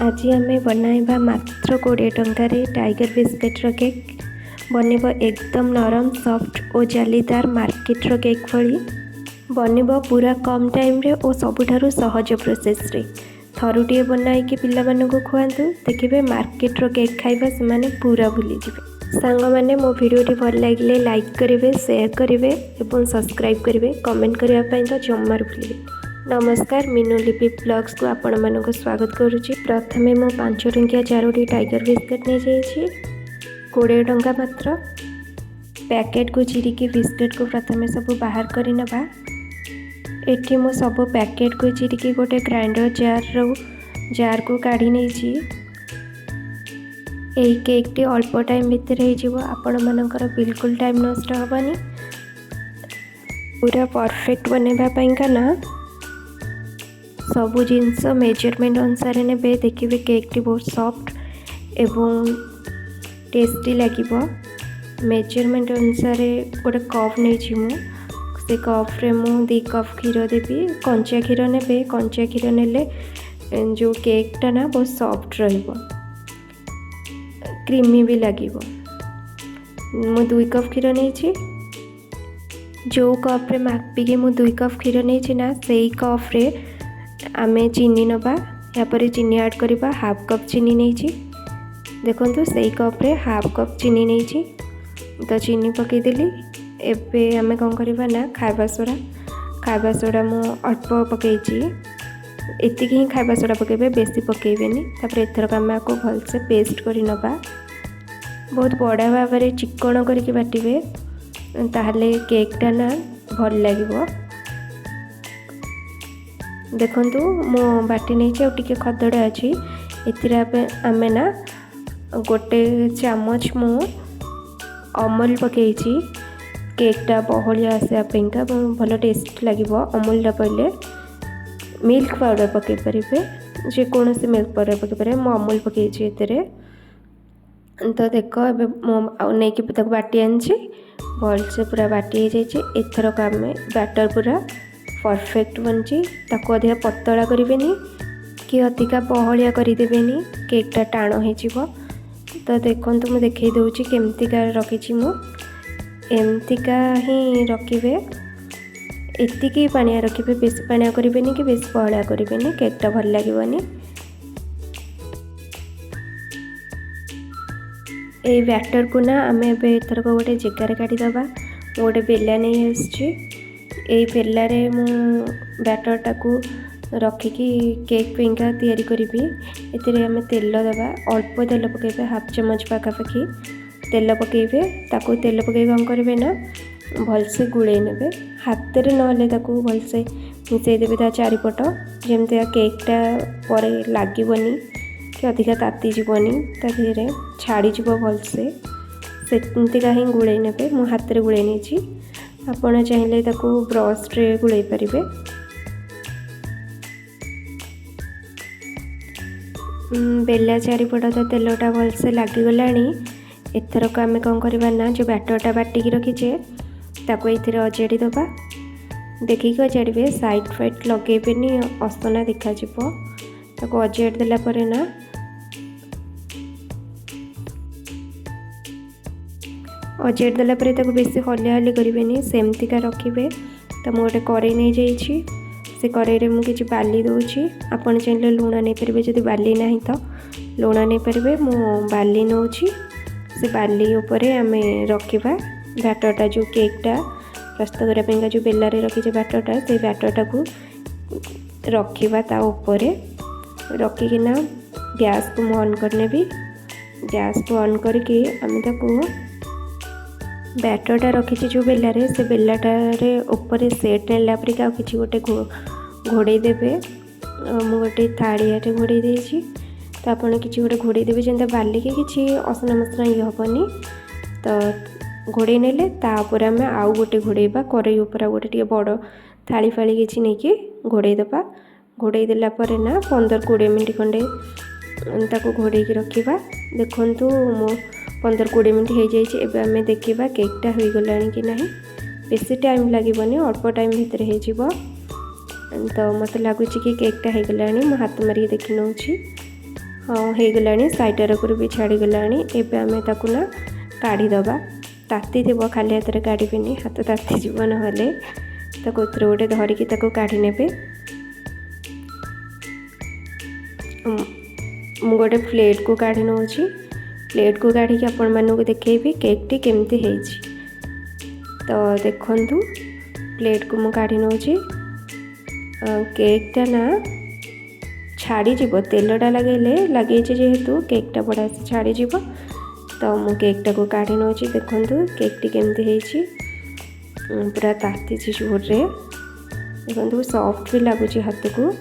आज आम बनाइबा मात्र 20 टंकार टाइगर बिस्किट्र केक बनब एकदम नरम सॉफ्ट और जालीदार मार्केट्र केक भली बनब पूरा कम टाइम रे और सबुठारु सहज प्रोसेस रे थरुटिए बनाई पिलामानकु खुआंतु देखिबे मार्केट्र केक खाइबा से पूरा भूली जिवे। सांग माने मो वीडियोटी भल लागिले लाइक करेंगे, शेयर करेंगे और सब्सक्राइब करेंगे, कमेंट करने तो जमार भूलिए। नमस्कार, मीनू लिपि ब्लॉग्स को आपण मानक स्वागत करुच्ची। प्रथमे मो 5 टंकिया 4टी टाइगर बिस्किट नहीं जाइए 20 टंका मात्र। पैकेट को चिरिकी बिस्किट को प्रथमे सब बाहर करी नबा। एठी मो सब पैकेट को चिरिकी गोटे ग्राइंडर जार को काढ़ी नहीं। यही केक टी अल्प टाइम भितर हो आपण मानकर बिल्कुल टाइम नष्ट हेनी। पूरा परफेक्ट बनवाई का ना सबू जिनस मेजरमेंट अनुसार ने देखिए केक टी बहुत सॉफ्ट एवं टेस्टी लगे। मेजरमेंट अनुसार गोटे कप नहीं मु से कप्रे मु 2 कप क्षीर देवी। कंचा क्षीर ने कंचा क्षीर ने जो केकटा ना बहुत सॉफ्ट क्रीमी भी लगे। मु 2 कप क्षीर नहीं। जो कप्रे मापिकी मु 2 कप क्षीर नहीं ना से कप्रे आमे चीनी नबा। या पर चीनी ऐड करबा। हाफ कप चीनी नहीं देखो से कप्रे हाफ कप चीनी नहीं तो चीनी पकईदेली। एबे आमे कौन करबा ना खाइबा सोडा मु अल्प पकई एति ही खाइबा सोडा पकेबे बेसी पकेबेनी। तापर एथरक आमे को भलसे पेस्ट करी नबा। बहुत बड़ा भाव में चिकन करके बाटिबे ताहले केकटा ना भल लागिबो। देखंतु मो बाटी नहीं टे खदड़ा अच्छी आमे ना गोटे चामच मु अमूल पकई केकटा बहलिया आसापा भल टेस्ट लगे। अमूल पड़े मिल्क पाउडर पकई पारे जेकोसी मिल्क पाउडर पकई पारे। मु अमूल पकई तो देख नहीं बाटी आनी भलसे पूरा बाटी एथरक आम बैटर पूरा परफेक्ट बनची। ताको अधिका पतला करें कि अधिका बहलिया करदेवेनी केकटा टाण हो। तो देखो मुझे देखई दूची केमतिका रखी मु एमतिका ही रखिए। एतिकी पानिया रखिए बेसी पानिया करें कि बेसी बहलिया करें केकटा भल लगेनि। ये बैटर को ना आम एथरक गोटे जगार काढ़ीदबा। गोटे बेला नहीं आसी यही बेलारे मु बैटरटा को रखिकी केक पेंका तैयारी करी। एतिरे आमे तेल दबा। अल्प तेल पकेबे हाफ चम्मच पाखापाखि तेल पकेबे। ताको तेल पके कौन करेंगे ना भलसे गुड़े ने हाथ में ना ताको भलसे मिसई देवे ता चारिपट जमती केकटा पर लगनी कि अधिका ताती जीवनी धीरे छाड़ीज भलसे सेमतिका ही गुड़े ने। मु हाथ में गुड़े नहीं आपण चाहिए ताको ब्रश रे गुड़े पारे। बेला चारिपट तो तेलटा भलसे लगिगला। एथरक आम कौन करवा ना जो बैटरटा बाटिकी रखीचे ताको ये अजाड़ी दबा। देखिक अजाड़े साइड फाइड लगेबेनी असना देखा ताको अजाड़ी देला परे ना अजेट देला परे ताको बेसी हलिया हली करेंगे सेमतिका रखिए। तो मुझे गोटे कड़े नहीं जाइए से कड़े मुझे बाली दूची। आपड़ चाहिए लुण नहीं पारे जब बाली ना तो लुण नहीं पारे मु बाली नौची। से बाली उपर आम रखा बैटरटा जो केकटा प्रस्तुत करने जो बेलारे रखीचे बैटरटा से बैटरटा को रखा ता ऊपर रखिकिना गैस को ऑन करने भी। गैस को ऑन करके आम ताको बैटरटा रखी जो बेलारे से बेलाटारे ऊपर सेट नेला परिका किसी गोटे घोड़े देवे। मु गोटे थाड़िया घोड़े देती तो आपड़ कि गोटे घोड़े देवे जमी बालिके किसी असना मसना ये हेनी। तो घोड़े नेले तापर आम आउ गोटे घोड़ेबा कड़ई उपर गोटे बड़ थाली फाली किसी नहीं कि घोड़े दबा। घोड़े देला परे ना 15-20 मिनट खंडे ताको घोड़े रखा। देखंतु मो 15-20 मिनट हो जाए। आम देखा केकटा हो गला कि ना बेसी टाइम लगभग अल्प टाइम भितर हो। तो मत लगुच कि केकटा हो गला। मो हाथ मारिक देखी नौची हाँ हो गलानी साइडर को भी छाड़गलानी एबे आमे ताकू ना काढ़ीदबा ताती थी खाली हाथ में काढ़ी हाथ ताती जीव ना गोटे धरिकी काढ़ी नेबे मु गोटे प्लेट को काढ़ी नौ प्लेट को काढ़ी आपण मानक देखेबी केक टी केमती हेची। तो देखंतु प्लेट को मु काढ़ी नौ केकटा ना छाड़ी जीव तेलटा लगे जेहेतु केकटा बड़ा से छाड़ी जीव। तो मु केकटा को काढ़ी नौ देखंतु केकटी केमती हेची पूरा ताती जोरे देखो सॉफ्ट भी लगुच हाथ को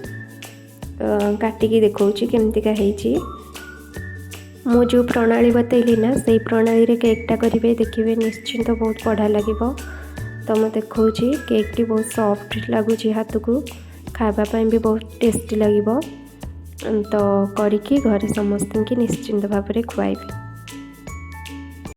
काटिकी देखौची केमतिका हेची। मु जो प्रणाली बतैली ना से प्रणाली रे केकटा करेंगे देखिए निश्चिंत बहुत बढ़िया लगे। तो मैं देखौची केकटी बहुत सॉफ्ट लगुच हाथ को खावाई भी बहुत टेस्टी लगे। तो करिकी घरे समस्त की निश्चिंत भाव में खुआइबी।